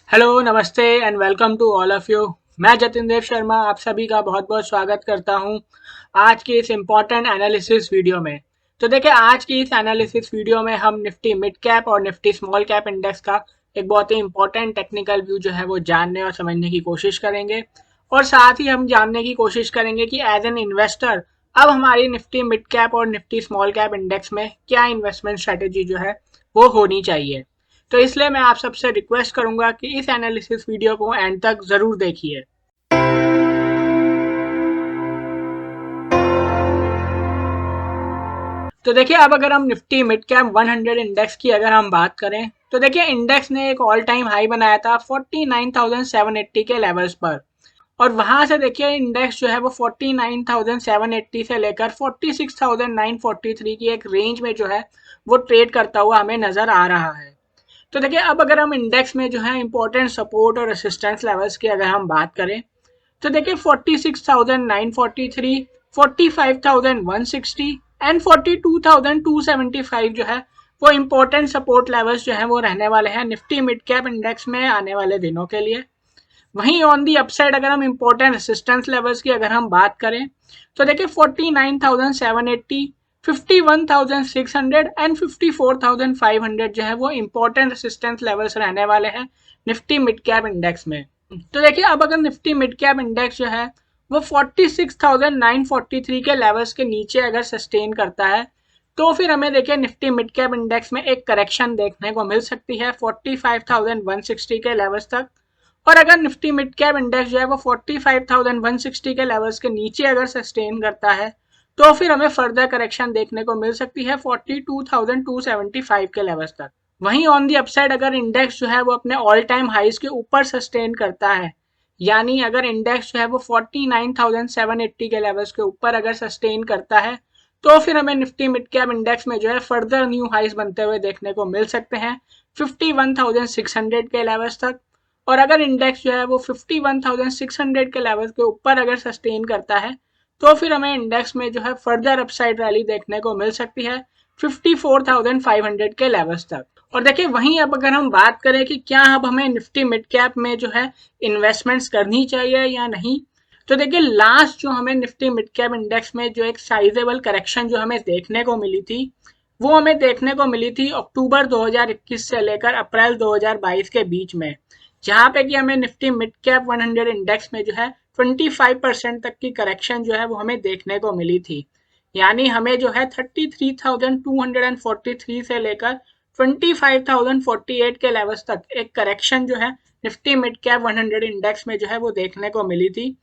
Hello, नमस्ते and welcome to all of you. मैं जतिन देव शर्मा आप सभी का बहुत बहुत स्वागत करता हूं आज की इस इम्पॉर्टेंट एनालिसिस वीडियो में। तो देखिए, आज की इस एनालिसिस वीडियो में हम निफ्टी मिड कैप और निफ्टी स्मॉल कैप इंडेक्स का एक बहुत ही इम्पॉर्टेंट टेक्निकल व्यू जो है वो जानने और समझने की कोशिश करेंगे। और साथ ही हम जानने की कोशिश करेंगे कि एज एन इन्वेस्टर अब हमारी निफ्टी मिड कैप और निफ्टी स्मॉल कैप इंडेक्स में क्या इन्वेस्टमेंट स्ट्रेटेजी जो है वो होनी चाहिए। तो इसलिए मैं आप सबसे रिक्वेस्ट करूंगा कि इस एनालिसिस वीडियो को एंड तक जरूर देखिए। तो देखिए, अब अगर हम निफ्टी मिड कैप 100 इंडेक्स की अगर हम बात करें तो देखिए, इंडेक्स ने एक ऑल टाइम हाई बनाया था 49,780 के लेवल्स पर। और वहां से देखिए, इंडेक्स जो है वो 49,780 से लेकर 46,943 की एक रेंज में जो है वो ट्रेड करता हुआ हमें नजर आ रहा है। तो देखिए, अब अगर हम इंडेक्स में जो है इंपॉर्टेंट सपोर्ट और रेसिस्टेंस लेवल्स की अगर हम बात करें तो देखिए 46,943, 45,160 एंड 42,275 जो है वो इंपॉर्टेंट सपोर्ट लेवल्स जो है वो रहने वाले हैं निफ्टी मिड कैप इंडेक्स में आने वाले दिनों के लिए। वहीं ऑन दी अपसाइड अगर हम इंपॉर्टेंट रेसिस्टेंस लेवल्स की अगर हम बात करें तो देखिए 49,780, 51,600 एंड 54,500 जो है वो इंपॉर्टेंट रेसिस्टेंस लेवल्स रहने वाले हैं निफ्टी मिड कैप इंडेक्स में। तो देखिए, अब अगर निफ्टी मिड कैप इंडेक्स जो है वो 46,943 के लेवल्स के नीचे अगर सस्टेन करता है तो फिर हमें देखिए निफ्टी मिड कैप इंडेक्स में एक करेक्शन देखने को मिल सकती है 45,160 के लेवल्स तक। और अगर निफ्टी मिड कैप इंडेक्स जो है वो 45,160 के लेवल्स के नीचे अगर सस्टेन करता है तो फिर हमें फर्दर करेक्शन देखने को मिल सकती है 42,275 के लेवल्स तक। वहीं ऑन दी अपसाइड अगर इंडेक्स जो है वो अपने ऑल टाइम हाइज के ऊपर सस्टेन करता है, यानी अगर इंडेक्स जो है वो 49,780 के लेवल्स के ऊपर अगर सस्टेन करता है तो फिर हमें निफ्टी मिड कैप इंडेक्स में जो है फर्दर न्यू हाइज बनते हुए देखने को मिल सकते हैं 51,600 के लेवल्स तक। और अगर इंडेक्स जो है वो 51,600 के लेवल के ऊपर अगर सस्टेन करता है तो फिर हमें इंडेक्स में जो है फर्दर अपसाइड रैली देखने को मिल सकती है 54,500 के लेवल्स तक। और देखिए, वहीं अब अगर हम बात करें कि क्या अब हमें निफ्टी मिड कैप में जो है इन्वेस्टमेंट्स करनी चाहिए या नहीं, तो देखिए लास्ट जो हमें निफ्टी मिड कैप इंडेक्स में जो एक साइजेबल करेक्शन जो हमें देखने को मिली थी वो हमें देखने को मिली थी अक्टूबर 2021 से लेकर अप्रैल 2022 के बीच में, जहां पे कि हमें निफ्टी मिड कैप 100 इंडेक्स में जो है 25% तक की करेक्शन जो है वो हमें देखने को मिली थी। यानी हमें जो है 33,243 से लेकर 25,048 के लेवल्स तक एक करेक्शन जो है निफ्टी मिड कैप 100 इंडेक्स में जो है वो देखने को मिली थी।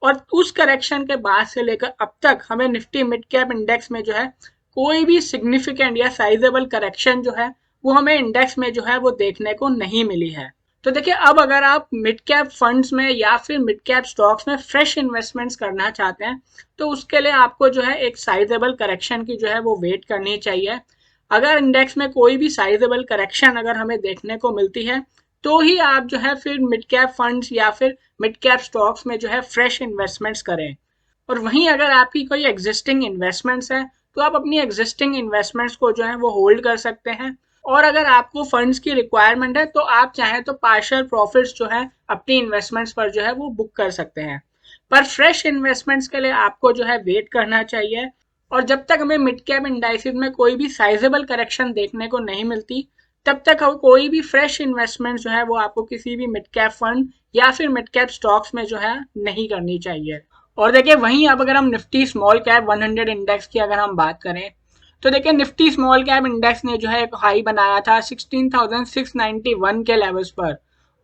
और उस करेक्शन के बाद से लेकर अब तक हमें निफ्टी मिड कैप इंडेक्स में जो है कोई भी सिग्निफिकेंट या साइजेबल करेक्शन जो है वो हमें इंडेक्स में जो है वो देखने को नहीं मिली है। तो देखिए, अब अगर आप मिड कैप फंड्स में या फिर मिड कैप स्टॉक्स में फ्रेश इन्वेस्टमेंट्स करना चाहते हैं तो उसके लिए आपको जो है एक साइजेबल करेक्शन की जो है वो वेट करनी चाहिए। अगर इंडेक्स में कोई भी साइजेबल करेक्शन अगर हमें देखने को मिलती है तो ही आप जो है फिर मिड कैप फंड्स या फिर मिड कैप स्टॉक्स में जो है फ्रेश इन्वेस्टमेंट्स करें। और वहीं अगर आपकी कोई एग्जिस्टिंग इन्वेस्टमेंट्स है तो आप अपनी एग्जिस्टिंग इन्वेस्टमेंट्स को जो है वो होल्ड कर सकते हैं। और अगर आपको फंड्स की रिक्वायरमेंट है तो आप चाहें तो पार्शियल प्रॉफिट्स जो है अपनी इन्वेस्टमेंट्स पर जो है वो बुक कर सकते हैं। पर फ्रेश इन्वेस्टमेंट्स के लिए आपको जो है वेट करना चाहिए। और जब तक हमें मिड कैप इंडाइसिस में कोई भी साइजेबल करेक्शन देखने को नहीं मिलती तब तक कोई भी फ्रेश इन्वेस्टमेंट जो है वो आपको किसी भी मिड कैप फंड या फिर मिड कैप स्टॉक्स में जो है नहीं करनी चाहिए। और देखिए, वहीं अब अगर हम निफ्टी स्मॉल कैप 100 इंडेक्स की अगर हम बात करें तो देखिए निफ्टी स्मॉल कैप इंडेक्स ने जो है एक हाई बनाया था 16,691 के लेवल्स पर।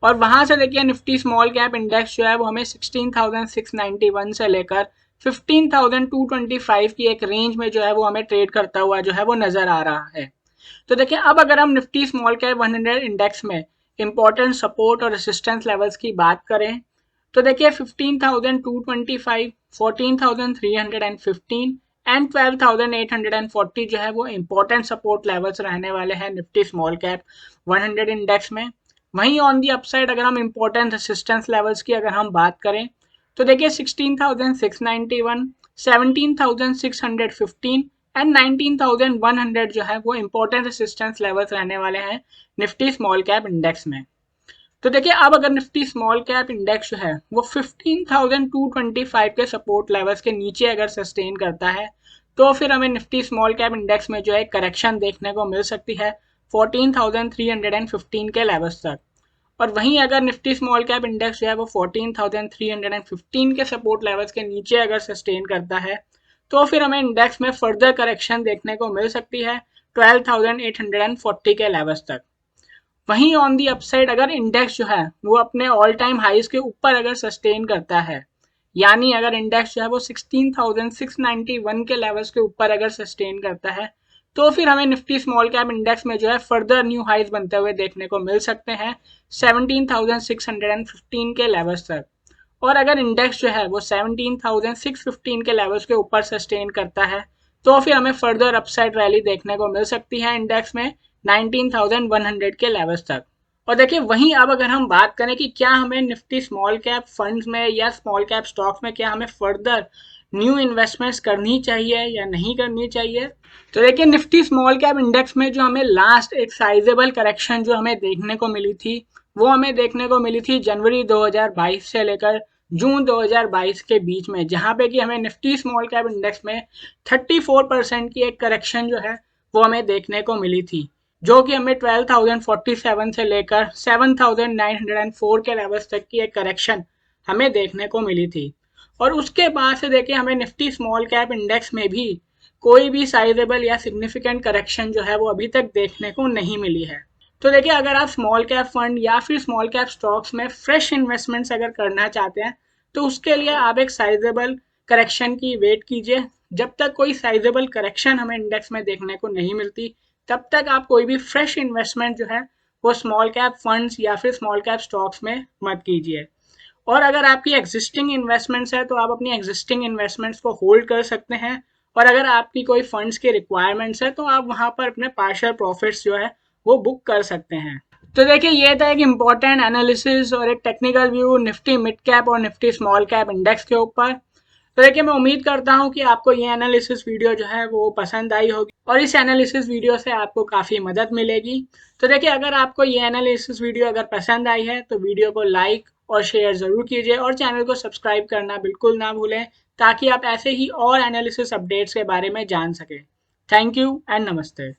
और वहां से देखिए निफ्टी स्मॉल कैप इंडेक्स जो है वो हमें 16,691 से लेकर 15,225 की एक रेंज में जो है वो हमें ट्रेड करता हुआ जो है वो नजर आ रहा है। तो देखिए, अब अगर हम निफ्टी स्मॉल कैप 100 इंडेक्स में इंपॉर्टेंट सपोर्ट और रेसिस्टेंस लेवल्स की बात करें तो देखिए 15,225, 14,315 एंड 12,840 जो है वो इंपॉर्टेंट सपोर्ट लेवल्स रहने वाले हैं निफ्टी स्मॉल कैप 100 इंडेक्स में। वहीं ऑन दी अपसाइड अगर हम इंपॉर्टेंट रेसिस्टेंस लेवल्स की अगर हम बात करें तो देखिए 16,691, 17,615 एंड 19,100 जो है वो इंपॉर्टेंट रेसिस्टेंस लेवल्स रहने वाले हैं निफ्टी स्मॉल कैप इंडेक्स में। तो देखिए अब अगर निफ्टी स्मॉल कैप इंडेक्स जो है वो 15,225 के सपोर्ट लेवल्स के नीचे अगर सस्टेन करता है तो फिर हमें निफ्टी स्मॉल कैप इंडेक्स में जो है करेक्शन देखने को मिल सकती है 14,315 के लेवल्स तक। और वहीं अगर निफ्टी स्मॉल कैप इंडेक्स जो है वो 14,315 के सपोर्ट लेवल्स के नीचे अगर सस्टेन करता है तो फिर हमें इंडेक्स में फर्दर करेक्शन देखने को मिल सकती है 12,840 के लेवल्स तक। वहीं ऑन दी अपसाइड अगर इंडेक्स जो है वो अपने ऑल टाइम हाइज के ऊपर अगर सस्टेन करता है, यानी अगर इंडेक्स जो है वो 16,691 के लेवल्स के ऊपर अगर सस्टेन करता है तो फिर हमें निफ्टी स्मॉल कैप इंडेक्स में जो है फर्दर न्यू हाइज बनते हुए देखने को मिल सकते हैं 17,615 के लेवल्स तक। और अगर इंडेक्स जो है वो 17,615 के लेवल्स के ऊपर सस्टेन करता है तो फिर हमें फर्दर अपसाइड रैली देखने को मिल सकती है इंडेक्स में 19,100 के लेवल्स तक। और देखिए वहीं अब अगर हम बात करें कि क्या हमें निफ्टी स्मॉल कैप फंड्स में या स्मॉल कैप स्टॉक्स में क्या हमें फर्दर न्यू इन्वेस्टमेंट्स करनी चाहिए या नहीं करनी चाहिए, तो देखिए निफ्टी स्मॉल कैप इंडेक्स में जो हमें लास्ट एक साइजेबल करेक्शन जो हमें देखने को मिली थी वो हमें देखने को मिली थी जनवरी 2022 से लेकर जून 2022 के बीच में, जहां पे कि हमें निफ्टी स्मॉल कैप इंडेक्स में 34% की एक करेक्शन जो है वो हमें देखने को मिली थी, जो कि हमें 12,047 से लेकर 7,904 के लेवल्स तक की एक करेक्शन हमें देखने को मिली थी। और उसके बाद से देखिए हमें निफ्टी स्मॉल कैप इंडेक्स में भी कोई भी साइजेबल या सिग्निफिकेंट करेक्शन जो है वो अभी तक देखने को नहीं मिली है। तो देखिए अगर आप स्मॉल कैप फंड या फिर स्मॉल कैप स्टॉक्स में फ्रेश इन्वेस्टमेंट्स अगर करना चाहते हैं तो उसके लिए आप एक साइजेबल करेक्शन की वेट कीजिए। जब तक कोई साइजेबल करेक्शन हमें इंडेक्स में देखने को नहीं मिलती तब तक आप कोई भी फ्रेश इन्वेस्टमेंट जो है वो स्मॉल कैप फंड्स या फिर स्मॉल कैप स्टॉक्स में मत कीजिए। और अगर आपकी एग्जिस्टिंग इन्वेस्टमेंट्स है तो आप अपनी एग्जिस्टिंग इन्वेस्टमेंट्स को होल्ड कर सकते हैं। और अगर आपकी कोई फंड्स की रिक्वायरमेंट्स है तो आप वहां पर अपने पार्शियल प्रॉफिट्स जो है वो बुक कर सकते हैं। तो देखिए ये था एक इम्पॉर्टेंट एनालिसिस और एक technical view Nifty mid cap और निफ्टी स्मॉल कैप इंडेक्स के ऊपर। तो देखिए मैं उम्मीद करता हूँ कि आपको ये एनालिसिस वीडियो जो है वो पसंद आई होगी और इस एनालिसिस वीडियो से आपको काफ़ी मदद मिलेगी। तो देखिए अगर आपको ये एनालिसिस वीडियो अगर पसंद आई है तो वीडियो को लाइक और शेयर ज़रूर कीजिए और चैनल को सब्सक्राइब करना बिल्कुल ना भूलें ताकि आप ऐसे ही और एनालिसिस अपडेट्स के बारे में जान सकें। थैंक यू एंड नमस्ते।